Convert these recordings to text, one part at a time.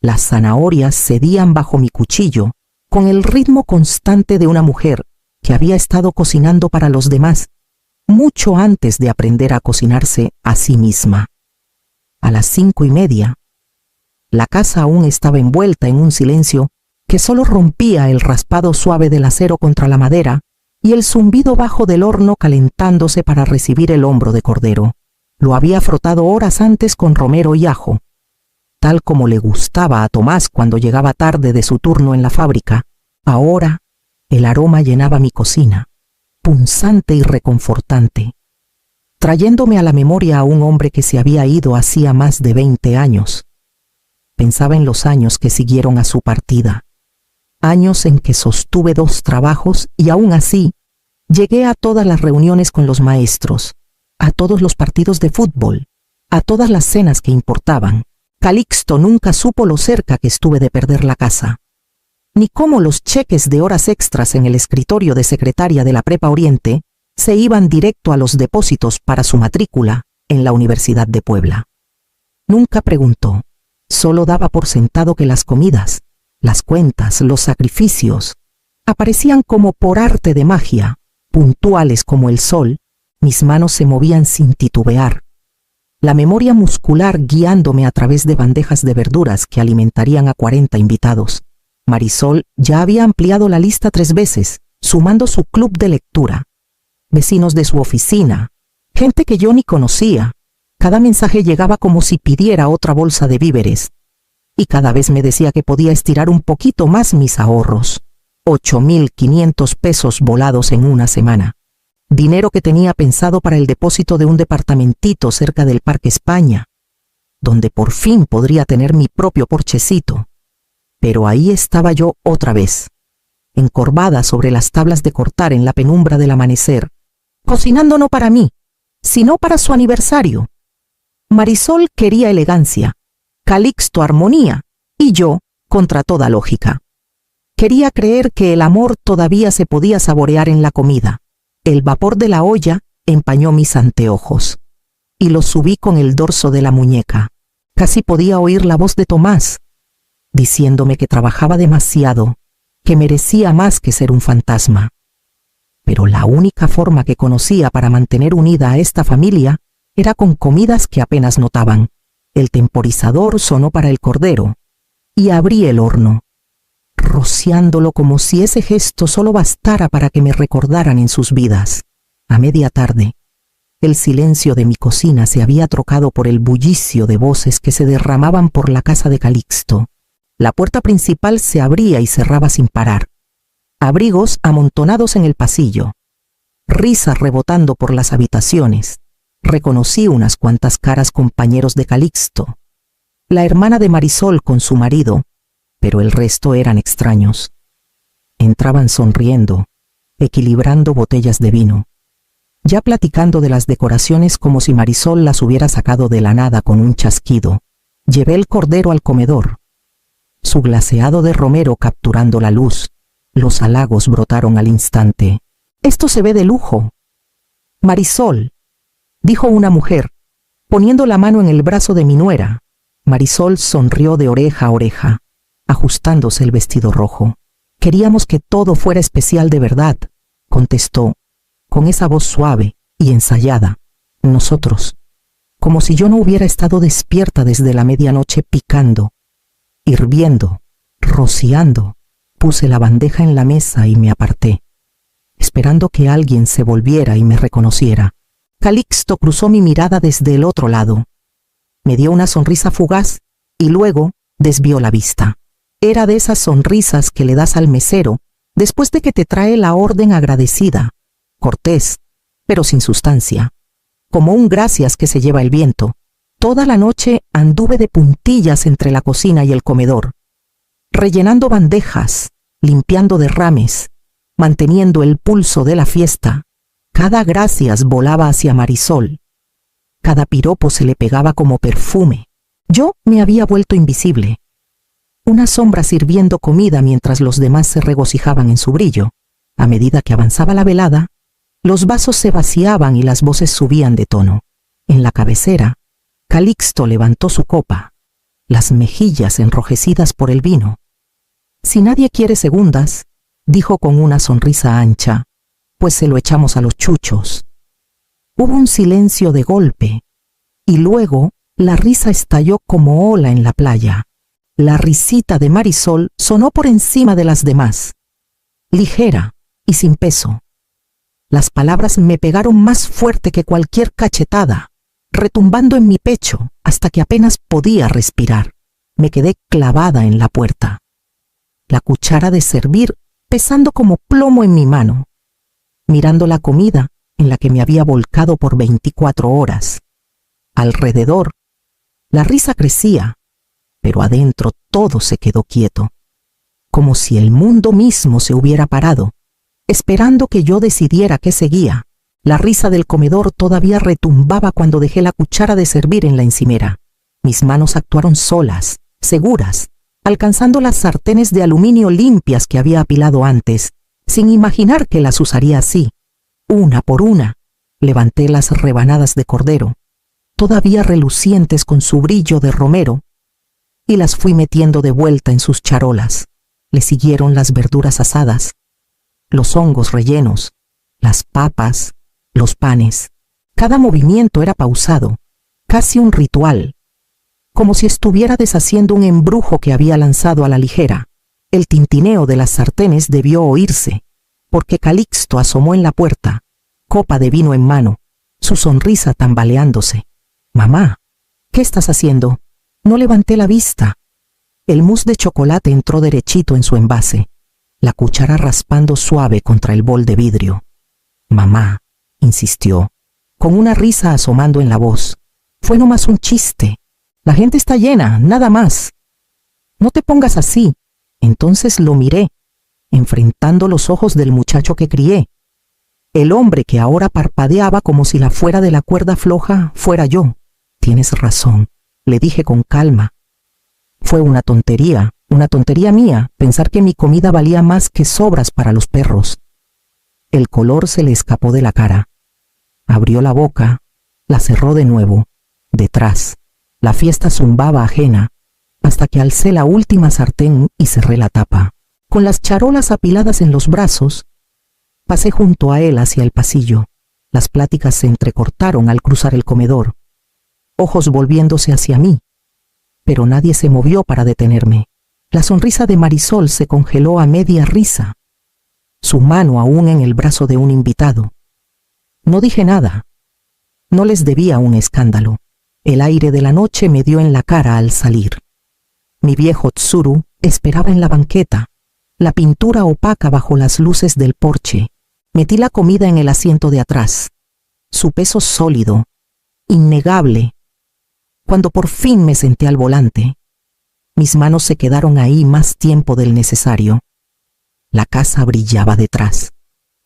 Las zanahorias cedían bajo mi cuchillo con el ritmo constante de una mujer que había estado cocinando para los demás mucho antes de aprender a cocinarse a sí misma. A las 5:30, la casa aún estaba envuelta en un silencio que solo rompía el raspado suave del acero contra la madera y el zumbido bajo del horno calentándose para recibir el hombro de cordero. Lo había frotado horas antes con romero y ajo, tal como le gustaba a Tomás cuando llegaba tarde de su turno en la fábrica. Ahora el aroma llenaba mi cocina, punzante y reconfortante, trayéndome a la memoria a un hombre que se había ido hacía más de 20 años. Pensaba en los años que siguieron a su partida, años en que sostuve 2 trabajos y aún así llegué a todas las reuniones con los maestros, a todos los partidos de fútbol, a todas las cenas que importaban. Calixto nunca supo lo cerca que estuve de perder la casa, ni cómo los cheques de horas extras en el escritorio de secretaria de la Prepa Oriente se iban directo a los depósitos para su matrícula en la Universidad de Puebla. Nunca preguntó, solo daba por sentado que las comidas, las cuentas, los sacrificios, aparecían como por arte de magia, puntuales como el sol. Mis manos se movían sin titubear, la memoria muscular guiándome a través de bandejas de verduras que alimentarían a 40 invitados. Marisol ya había ampliado la lista 3 veces, sumando su club de lectura, vecinos de su oficina, gente que yo ni conocía. Cada mensaje llegaba como si pidiera otra bolsa de víveres, y cada vez me decía que podía estirar un poquito más mis ahorros. 8,500 pesos volados en una semana. Dinero que tenía pensado para el depósito de un departamentito cerca del Parque España, donde por fin podría tener mi propio porchecito. Pero ahí estaba yo otra vez, encorvada sobre las tablas de cortar en la penumbra del amanecer, cocinando no para mí, sino para su aniversario. Marisol quería elegancia, Calixto armonía, y yo, contra toda lógica, quería creer que el amor todavía se podía saborear en la comida. El vapor de la olla empañó mis anteojos y los subí con el dorso de la muñeca. Casi podía oír la voz de Tomás, diciéndome que trabajaba demasiado, que merecía más que ser un fantasma. Pero la única forma que conocía para mantener unida a esta familia era con comidas que apenas notaban. El temporizador sonó para el cordero y abrí el horno, rociándolo como si ese gesto solo bastara para que me recordaran en sus vidas. A media tarde, el silencio de mi cocina se había trocado por el bullicio de voces que se derramaban por la casa de Calixto. La puerta principal se abría y cerraba sin parar. Abrigos amontonados en el pasillo, risas rebotando por las habitaciones. Reconocí unas cuantas caras compañeros de Calixto, la hermana de Marisol con su marido, pero el resto eran extraños. Entraban sonriendo, equilibrando botellas de vino, ya platicando de las decoraciones como si Marisol las hubiera sacado de la nada con un chasquido. Llevé el cordero al comedor, su glaseado de romero capturando la luz. Los halagos brotaron al instante. «Esto se ve de lujo». «Marisol», dijo una mujer, poniendo la mano en el brazo de mi nuera. Marisol sonrió de oreja a oreja, ajustándose el vestido rojo. «Queríamos que todo fuera especial de verdad», contestó, con esa voz suave y ensayada. «Nosotros», como si yo no hubiera estado despierta desde la medianoche picando, hirviendo, rociando. Puse la bandeja en la mesa y me aparté, esperando que alguien se volviera y me reconociera. Calixto cruzó mi mirada desde el otro lado. Me dio una sonrisa fugaz y luego desvió la vista. Era de esas sonrisas que le das al mesero después de que te trae la orden agradecida, cortés, pero sin sustancia, como un gracias que se lleva el viento. Toda la noche anduve de puntillas entre la cocina y el comedor, rellenando bandejas, limpiando derrames, manteniendo el pulso de la fiesta. Cada gracias volaba hacia Marisol. Cada piropo se le pegaba como perfume. Yo me había vuelto invisible, una sombra sirviendo comida mientras los demás se regocijaban en su brillo. A medida que avanzaba la velada, los vasos se vaciaban y las voces subían de tono. En la cabecera, Calixto levantó su copa, las mejillas enrojecidas por el vino. Si nadie quiere segundas, dijo con una sonrisa ancha, pues se lo echamos a los chuchos. Hubo un silencio de golpe, y luego la risa estalló como ola en la playa. La risita de Marisol sonó por encima de las demás, ligera y sin peso. Las palabras me pegaron más fuerte que cualquier cachetada, retumbando en mi pecho hasta que apenas podía respirar. Me quedé clavada en la puerta, la cuchara de servir pesando como plomo en mi mano, mirando la comida en la que me había volcado por 24 horas. Alrededor, la risa crecía, pero adentro todo se quedó quieto, como si el mundo mismo se hubiera parado, esperando que yo decidiera qué seguía. La risa del comedor todavía retumbaba cuando dejé la cuchara de servir en la encimera. Mis manos actuaron solas, seguras, alcanzando las sartenes de aluminio limpias que había apilado antes, sin imaginar que las usaría así. Una por una, levanté las rebanadas de cordero, todavía relucientes con su brillo de romero, y las fui metiendo de vuelta en sus charolas. Le siguieron las verduras asadas, los hongos rellenos, las papas, los panes. Cada movimiento era pausado, casi un ritual, como si estuviera deshaciendo un embrujo que había lanzado a la ligera. El tintineo de las sartenes debió oírse, porque Calixto asomó en la puerta, copa de vino en mano, su sonrisa tambaleándose. «Mamá, ¿qué estás haciendo?» No levanté la vista. El mousse de chocolate entró derechito en su envase, la cuchara raspando suave contra el bol de vidrio. «Mamá», insistió, con una risa asomando en la voz, «fue nomás un chiste. La gente está llena, nada más. No te pongas así». Entonces lo miré, enfrentando los ojos del muchacho que crié. El hombre que ahora parpadeaba como si la fuera de la cuerda floja fuera yo. «Tienes razón», le dije con calma. «Fue una tontería mía, pensar que mi comida valía más que sobras para los perros». El color se le escapó de la cara. Abrió la boca, la cerró de nuevo. Detrás, la fiesta zumbaba ajena, hasta que alcé la última sartén y cerré la tapa. Con las charolas apiladas en los brazos, pasé junto a él hacia el pasillo. Las pláticas se entrecortaron al cruzar el comedor, ojos volviéndose hacia mí, pero nadie se movió para detenerme. La sonrisa de Marisol se congeló a media risa, su mano aún en el brazo de un invitado. No dije nada. No les debía un escándalo. El aire de la noche me dio en la cara al salir. Mi viejo Tsuru esperaba en la banqueta, la pintura opaca bajo las luces del porche. Metí la comida en el asiento de atrás. Su peso sólido, innegable. Cuando por fin me senté al volante, mis manos se quedaron ahí más tiempo del necesario. La casa brillaba detrás,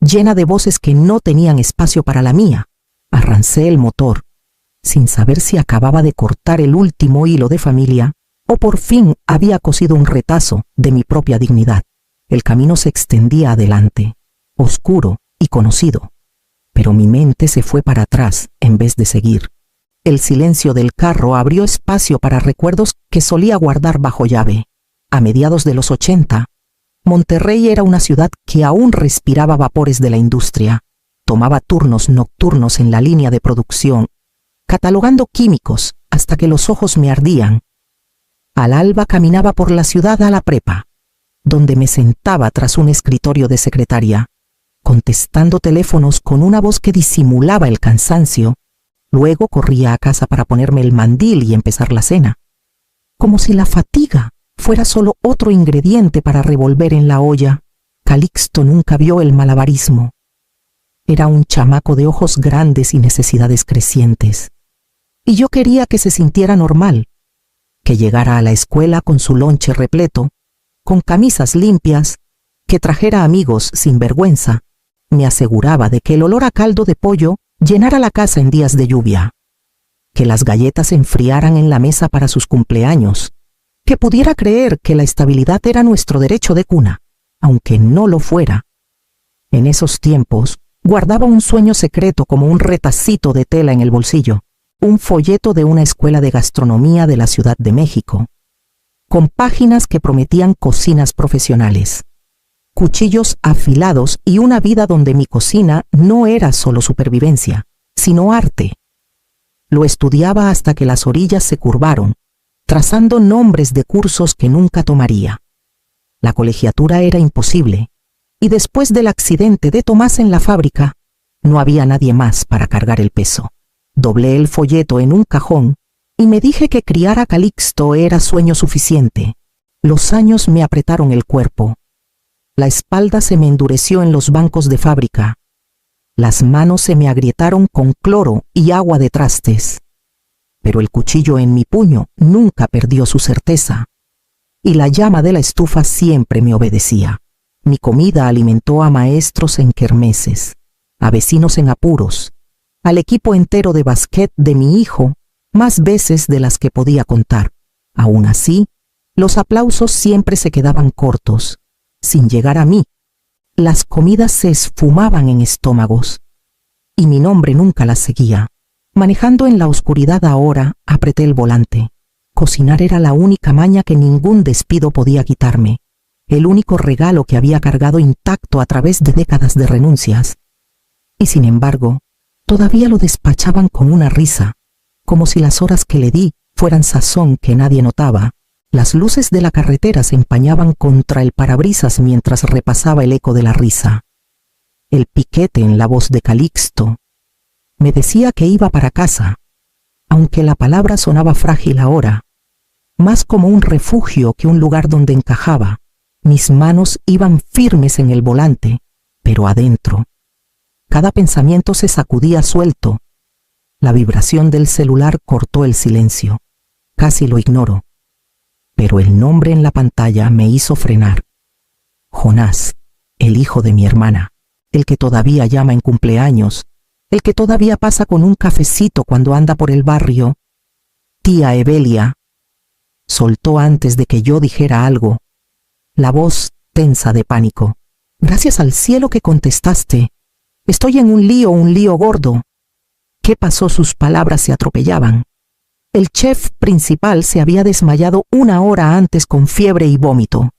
llena de voces que no tenían espacio para la mía. Arrancé el motor, sin saber si acababa de cortar el último hilo de familia o por fin había cosido un retazo de mi propia dignidad. El camino se extendía adelante, oscuro y conocido, pero mi mente se fue para atrás en vez de seguir. El silencio del carro abrió espacio para recuerdos que solía guardar bajo llave. A mediados de los 80, Monterrey era una ciudad que aún respiraba vapores de la industria. Tomaba turnos nocturnos en la línea de producción, catalogando químicos hasta que los ojos me ardían. Al alba caminaba por la ciudad a la prepa, donde me sentaba tras un escritorio de secretaria, contestando teléfonos con una voz que disimulaba el cansancio. Luego corría a casa para ponerme el mandil y empezar la cena, como si la fatiga fuera solo otro ingrediente para revolver en la olla. Calixto nunca vio el malabarismo. Era un chamaco de ojos grandes y necesidades crecientes. Y yo quería que se sintiera normal, que llegara a la escuela con su lonche repleto, con camisas limpias, que trajera amigos sin vergüenza. Me aseguraba de que el olor a caldo de pollo llenara la casa en días de lluvia, que las galletas se enfriaran en la mesa para sus cumpleaños, que pudiera creer que la estabilidad era nuestro derecho de cuna, aunque no lo fuera. En esos tiempos, guardaba un sueño secreto como un retacito de tela en el bolsillo, un folleto de una escuela de gastronomía de la Ciudad de México, con páginas que prometían cocinas profesionales, cuchillos afilados y una vida donde mi cocina no era solo supervivencia, sino arte. Lo estudiaba hasta que las orillas se curvaron, trazando nombres de cursos que nunca tomaría. La colegiatura era imposible, y después del accidente de Tomás en la fábrica, no había nadie más para cargar el peso. Doblé el folleto en un cajón y me dije que criar a Calixto era sueño suficiente. Los años me apretaron el cuerpo. La espalda se me endureció en los bancos de fábrica. Las manos se me agrietaron con cloro y agua de trastes. Pero el cuchillo en mi puño nunca perdió su certeza, y la llama de la estufa siempre me obedecía. Mi comida alimentó a maestros en kermeses, a vecinos en apuros, al equipo entero de basquet de mi hijo, más veces de las que podía contar. Aún así, los aplausos siempre se quedaban cortos, sin llegar a mí. Las comidas se esfumaban en estómagos, y mi nombre nunca las seguía. Manejando en la oscuridad ahora, apreté el volante. Cocinar era la única maña que ningún despido podía quitarme, el único regalo que había cargado intacto a través de décadas de renuncias. Y sin embargo, todavía lo despachaban con una risa, como si las horas que le di fueran sazón que nadie notaba. Las luces de la carretera se empañaban contra el parabrisas mientras repasaba el eco de la risa. El piquete en la voz de Calixto me decía que iba para casa, aunque la palabra sonaba frágil ahora, más como un refugio que un lugar donde encajaba. Mis manos iban firmes en el volante, pero adentro. Cada pensamiento se sacudía suelto. La vibración del celular cortó el silencio. Casi lo ignoro. Pero el nombre en la pantalla me hizo frenar. Jonás, el hijo de mi hermana, el que todavía llama en cumpleaños, el que todavía pasa con un cafecito cuando anda por el barrio. Tía Evelia, soltó antes de que yo dijera algo, la voz tensa de pánico. Gracias al cielo que contestaste. Estoy en un lío gordo. ¿Qué pasó? Sus palabras se atropellaban. El chef principal se había desmayado una hora antes con fiebre y vómito.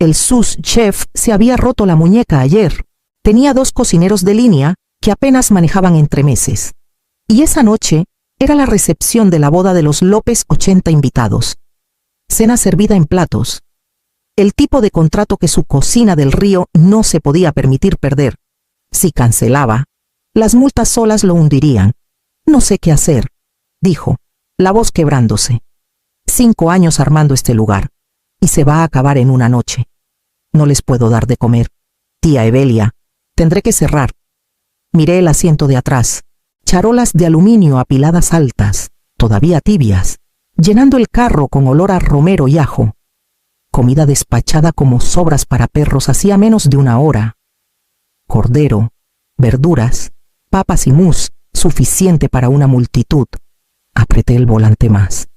El sous chef se había roto la muñeca ayer. Tenía 2 cocineros de línea que apenas manejaban entremeses. Y esa noche era la recepción de la boda de los López, 80 invitados. Cena servida en platos. El tipo de contrato que su cocina del Río no se podía permitir perder. Si cancelaba, las multas solas lo hundirían. No sé qué hacer, dijo, la voz quebrándose. 5 años armando este lugar, y se va a acabar en una noche. No les puedo dar de comer. Tía Evelia, tendré que cerrar. Miré el asiento de atrás, charolas de aluminio apiladas altas, todavía tibias, llenando el carro con olor a romero y ajo. Comida despachada como sobras para perros hacía menos de una hora. Cordero, verduras, papas y mousse, suficiente para una multitud. Apreté el volante más.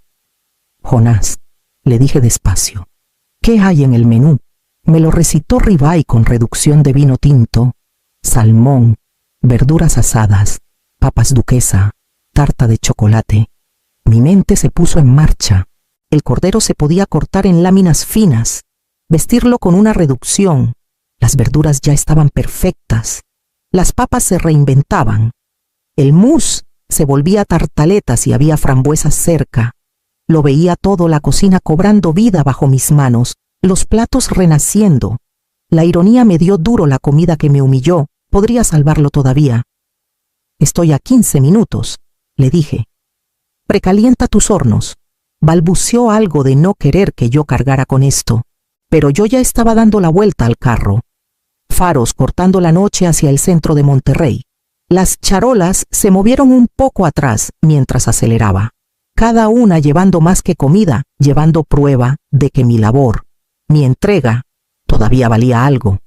Jonás, le dije despacio, ¿qué hay en el menú? Me lo recitó ribeye con reducción de vino tinto, salmón, verduras asadas, papas duquesa, tarta de chocolate. Mi mente se puso en marcha. El cordero se podía cortar en láminas finas, vestirlo con una reducción. Las verduras ya estaban perfectas. Las papas se reinventaban. El mousse se volvía tartaleta si había frambuesas cerca. Lo veía todo, la cocina cobrando vida bajo mis manos, los platos renaciendo. La ironía me dio duro, la comida que me humilló. Podría salvarlo todavía. Estoy a 15 minutos, le dije. Precalienta tus hornos. Balbuceó algo de no querer que yo cargara con esto, pero yo ya estaba dando la vuelta al carro. Faros cortando la noche hacia el centro de Monterrey. Las charolas se movieron un poco atrás mientras aceleraba, cada una llevando más que comida, llevando prueba de que mi labor, mi entrega, todavía valía algo.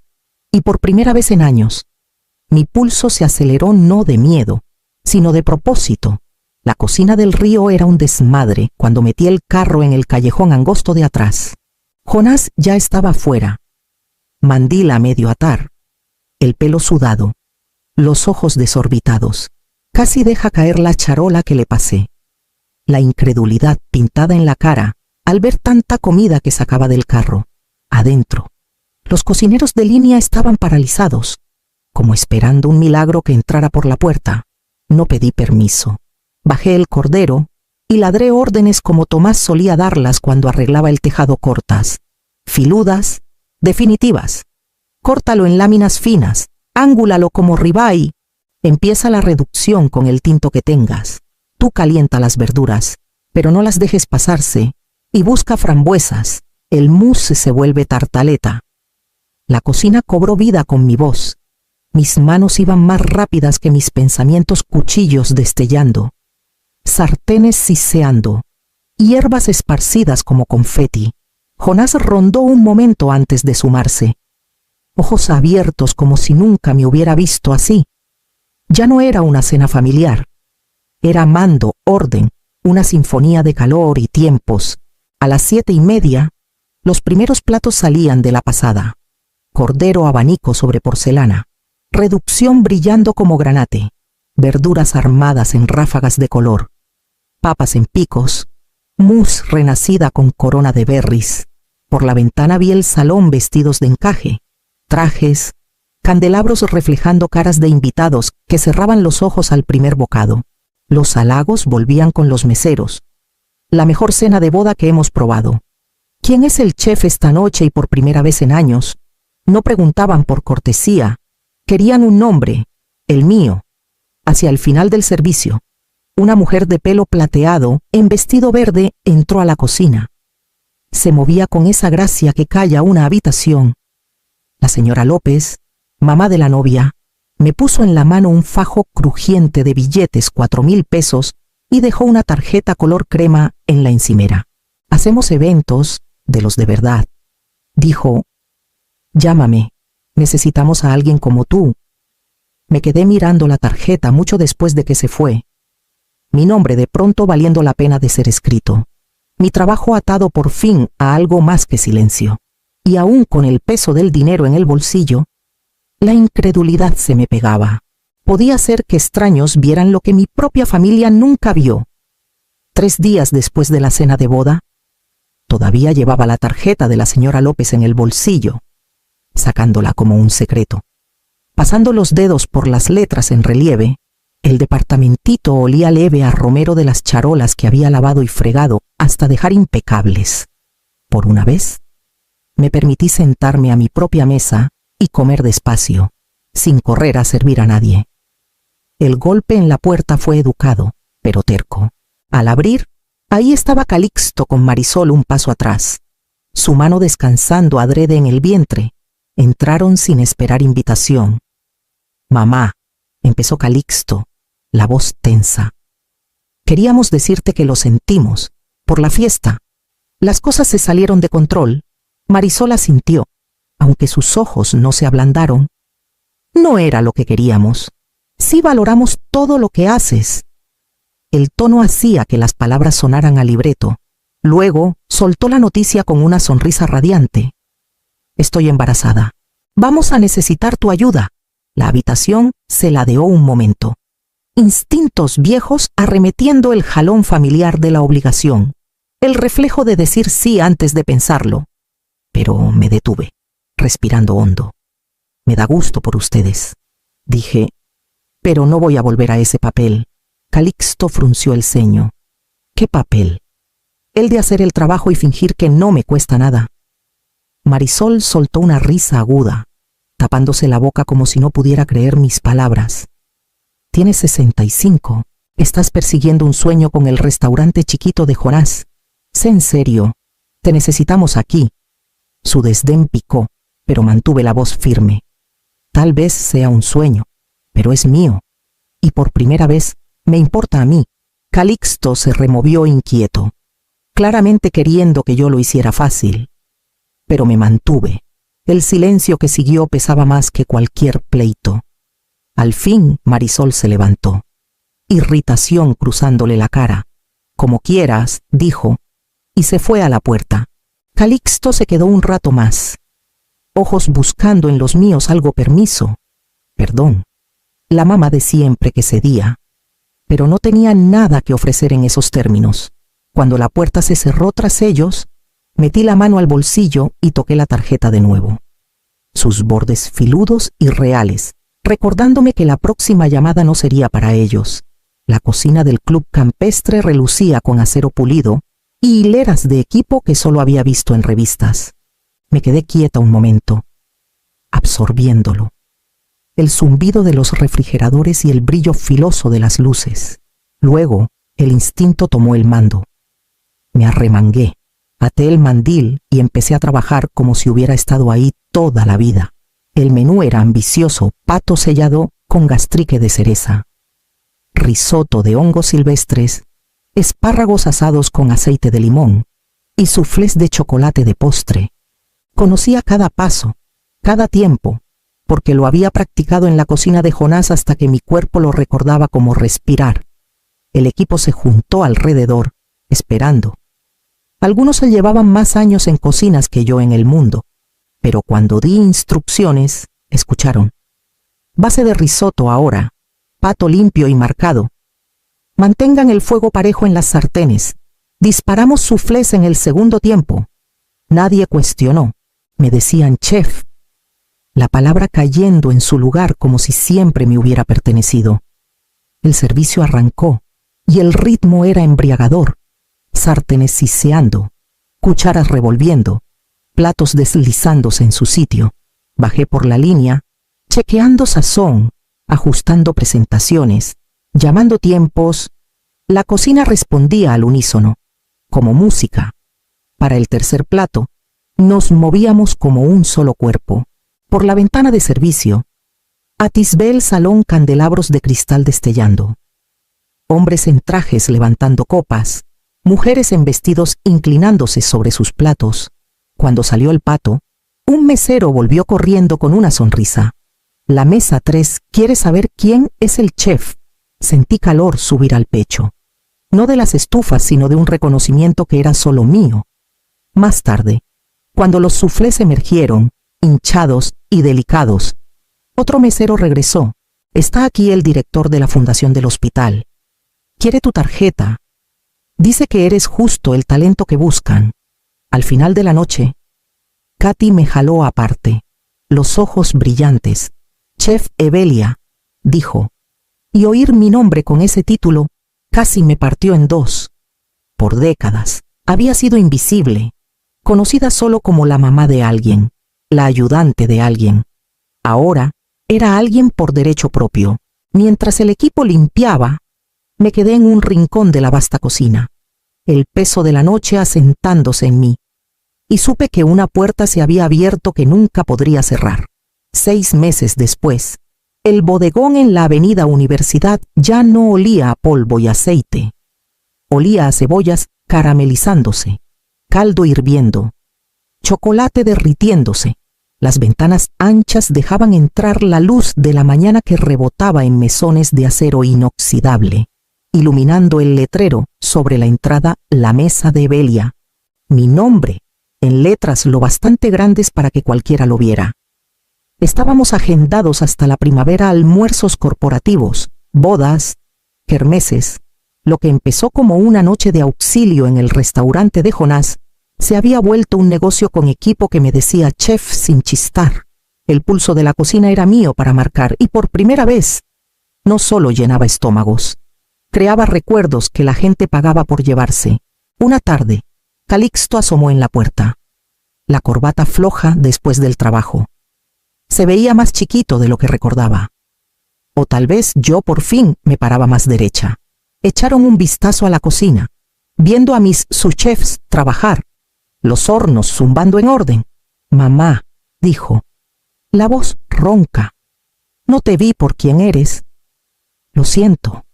Y por primera vez en años, mi pulso se aceleró no de miedo, sino de propósito. La cocina del Río era un desmadre cuando metí el carro en el callejón angosto de atrás. Jonás ya estaba afuera. Mandil a medio atar, el pelo sudado, los ojos desorbitados. Casi deja caer la charola que le pasé. La incredulidad pintada en la cara al ver tanta comida que sacaba del carro. Adentro, los cocineros de línea estaban paralizados, como esperando un milagro que entrara por la puerta. No pedí permiso. Bajé el cordero y ladré órdenes como Tomás solía darlas cuando arreglaba el tejado, cortas, filudas, definitivas. Córtalo en láminas finas, ángulalo como ribeye. Empieza la reducción con el tinto que tengas. Tú calienta las verduras, pero no las dejes pasarse, y busca frambuesas. El mousse se vuelve tartaleta. La cocina cobró vida con mi voz. Mis manos iban más rápidas que mis pensamientos, cuchillos destellando, sartenes siseando, hierbas esparcidas como confeti. Jonás rondó un momento antes de sumarse, ojos abiertos como si nunca me hubiera visto así. Ya no era una cena familiar. Era mando, orden, una sinfonía de calor y tiempos. A las 7:30, los primeros platos salían de la pasada. Cordero abanico sobre porcelana, reducción brillando como granate, verduras armadas en ráfagas de color, papas en picos, mousse renacida con corona de berries. Por la ventana vi el salón vestidos de encaje, trajes, candelabros reflejando caras de invitados que cerraban los ojos al primer bocado. Los halagos volvían con los meseros. La mejor cena de boda que hemos probado. ¿Quién es el chef esta noche y por primera vez en años? No preguntaban por cortesía. Querían un nombre, el mío. Hacia el final del servicio, una mujer de pelo plateado, en vestido verde, entró a la cocina. Se movía con esa gracia que calla una habitación. La señora López, mamá de la novia, me puso en la mano un fajo crujiente de billetes, 4,000 pesos, y dejó una tarjeta color crema en la encimera. Hacemos eventos, de los de verdad. Dijo, llámame, necesitamos a alguien como tú. Me quedé mirando la tarjeta mucho después de que se fue. Mi nombre de pronto valiendo la pena de ser escrito. Mi trabajo atado por fin a algo más que silencio. Y aún con el peso del dinero en el bolsillo, la incredulidad se me pegaba. Podía ser que extraños vieran lo que mi propia familia nunca vio. 3 días después de la cena de boda, todavía llevaba la tarjeta de la señora López en el bolsillo, sacándola como un secreto. Pasando los dedos por las letras en relieve, el departamentito olía leve a romero de las charolas que había lavado y fregado hasta dejar impecables. Por una vez, me permití sentarme a mi propia mesa y comer despacio, sin correr a servir a nadie. El golpe en la puerta fue educado, pero terco. Al abrir, ahí estaba Calixto con Marisol un paso atrás, su mano descansando adrede en el vientre. Entraron sin esperar invitación. Mamá, empezó Calixto, la voz tensa. Queríamos decirte que lo sentimos, por la fiesta. Las cosas se salieron de control. Marisol asintió, aunque sus ojos no se ablandaron. No era lo que queríamos. Sí valoramos todo lo que haces. El tono hacía que las palabras sonaran a libreto. Luego soltó la noticia con una sonrisa radiante. Estoy embarazada. Vamos a necesitar tu ayuda. La habitación se ladeó un momento. Instintos viejos arremetiendo el jalón familiar de la obligación. El reflejo de decir sí antes de pensarlo. Pero me detuve, respirando hondo. Me da gusto por ustedes. Dije, pero no voy a volver a ese papel. Calixto frunció el ceño. ¿Qué papel? El de hacer el trabajo y fingir que no me cuesta nada. Marisol soltó una risa aguda, tapándose la boca como si no pudiera creer mis palabras. Tienes 65. Estás persiguiendo un sueño con el restaurante chiquito de Jonás. Sé en serio. Te necesitamos aquí. Su desdén picó, pero mantuve la voz firme. Tal vez sea un sueño, pero es mío. Y por primera vez me importa a mí. Calixto se removió inquieto, claramente queriendo que yo lo hiciera fácil. Pero me mantuve. El silencio que siguió pesaba más que cualquier pleito. Al fin Marisol se levantó, irritación cruzándole la cara. Como quieras, dijo, y se fue a la puerta. Calixto se quedó un rato más, ojos buscando en los míos algo permiso. Perdón. La mamá de siempre que cedía, pero no tenía nada que ofrecer en esos términos. Cuando la puerta se cerró tras ellos, metí la mano al bolsillo y toqué la tarjeta de nuevo. Sus bordes filudos y reales, recordándome que la próxima llamada no sería para ellos. La cocina del club campestre relucía con acero pulido y hileras de equipo que solo había visto en revistas. Me quedé quieta un momento, absorbiéndolo. El zumbido de los refrigeradores y el brillo filoso de las luces. Luego, el instinto tomó el mando. Me arremangué, até el mandil y empecé a trabajar como si hubiera estado ahí toda la vida. El menú era ambicioso: pato sellado con gastrique de cereza, risotto de hongos silvestres, espárragos asados con aceite de limón y suflés de chocolate de postre. Conocía cada paso, cada tiempo, porque lo había practicado en la cocina de Jonás hasta que mi cuerpo lo recordaba como respirar. El equipo se juntó alrededor, esperando. Algunos se llevaban más años en cocinas que yo en el mundo, pero cuando di instrucciones, escucharon. Base de risotto ahora, pato limpio y marcado. Mantengan el fuego parejo en las sartenes. Disparamos suflés en el segundo tiempo. Nadie cuestionó. Me decían chef. La palabra cayendo en su lugar como si siempre me hubiera pertenecido. El servicio arrancó y el ritmo era embriagador. Sartenes siseando, cucharas revolviendo, platos deslizándose en su sitio. Bajé por la línea, chequeando sazón, ajustando presentaciones, llamando tiempos. La cocina respondía al unísono, como música. Para el tercer plato, nos movíamos como un solo cuerpo. Por la ventana de servicio, atisbé el salón candelabros de cristal destellando. Hombres en trajes levantando copas, mujeres en vestidos inclinándose sobre sus platos. Cuando salió el pato, un mesero volvió corriendo con una sonrisa. La mesa 3 quiere saber quién es el chef. Sentí calor subir al pecho. No de las estufas, sino de un reconocimiento que era solo mío. Más tarde, cuando los suflés emergieron, hinchados y delicados, otro mesero regresó. Está aquí el director de la fundación del hospital. Quiere tu tarjeta. Dice que eres justo el talento que buscan. Al final de la noche, Katy me jaló aparte, los ojos brillantes. Chef Evelia, dijo, y oír mi nombre con ese título casi me partió en dos. Por décadas había sido invisible, conocida solo como la mamá de alguien, la ayudante de alguien. Ahora era alguien por derecho propio. Mientras el equipo limpiaba, me quedé en un rincón de la vasta cocina, el peso de la noche asentándose en mí, y supe que una puerta se había abierto que nunca podría cerrar. 6 meses después, el bodegón en la avenida Universidad ya no olía a polvo y aceite. Olía a cebollas caramelizándose, caldo hirviendo, chocolate derritiéndose. Las ventanas anchas dejaban entrar la luz de la mañana que rebotaba en mesones de acero inoxidable, iluminando el letrero sobre la entrada La Mesa de Evelia. Mi nombre, en letras lo bastante grandes para que cualquiera lo viera. Estábamos agendados hasta la primavera a almuerzos corporativos, bodas, kermeses. Lo que empezó como una noche de auxilio en el restaurante de Jonás se había vuelto un negocio con equipo que me decía chef sin chistar. El pulso de la cocina era mío para marcar y por primera vez no solo llenaba estómagos, creaba recuerdos que la gente pagaba por llevarse. Una tarde, Calixto asomó en la puerta, la corbata floja después del trabajo. Se veía más chiquito de lo que recordaba. O tal vez yo por fin me paraba más derecha. Echaron un vistazo a la cocina, viendo a mis subchefs trabajar, los hornos zumbando en orden. Mamá, dijo, la voz ronca. No te vi por quién eres. Lo siento.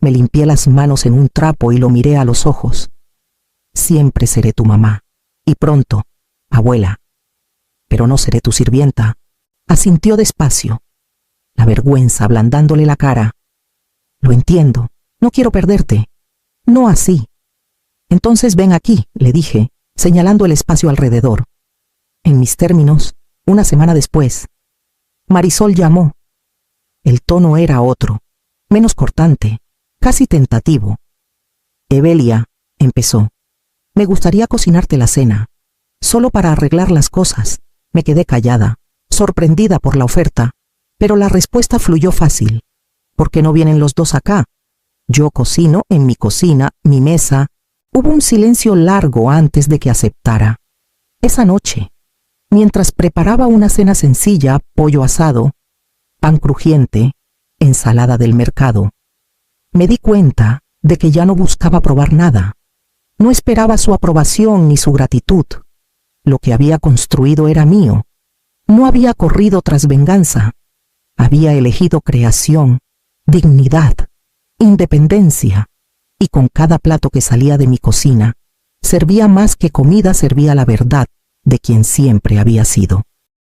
Me limpié las manos en un trapo y lo miré a los ojos. Siempre seré tu mamá. Y pronto, abuela. Pero no seré tu sirvienta. Asintió despacio, la vergüenza ablandándole la cara. Lo entiendo, no quiero perderte. No así. Entonces ven aquí, le dije, señalando el espacio alrededor. En mis términos, una semana después, Marisol llamó. El tono era otro, menos cortante, casi tentativo. Evelia, empezó. Me gustaría cocinarte la cena, solo para arreglar las cosas. Me quedé callada, sorprendida por la oferta, pero la respuesta fluyó fácil. ¿Por qué no vienen los dos acá? Yo cocino en mi cocina, mi mesa. Hubo un silencio largo antes de que aceptara. Esa noche, mientras preparaba una cena sencilla, pollo asado, pan crujiente, ensalada del mercado, me di cuenta de que ya no buscaba probar nada. No esperaba su aprobación ni su gratitud. Lo que había construido era mío. No había corrido tras venganza. Había elegido creación, dignidad, independencia, y con cada plato que salía de mi cocina, servía más que comida, servía la verdad de quien siempre había sido.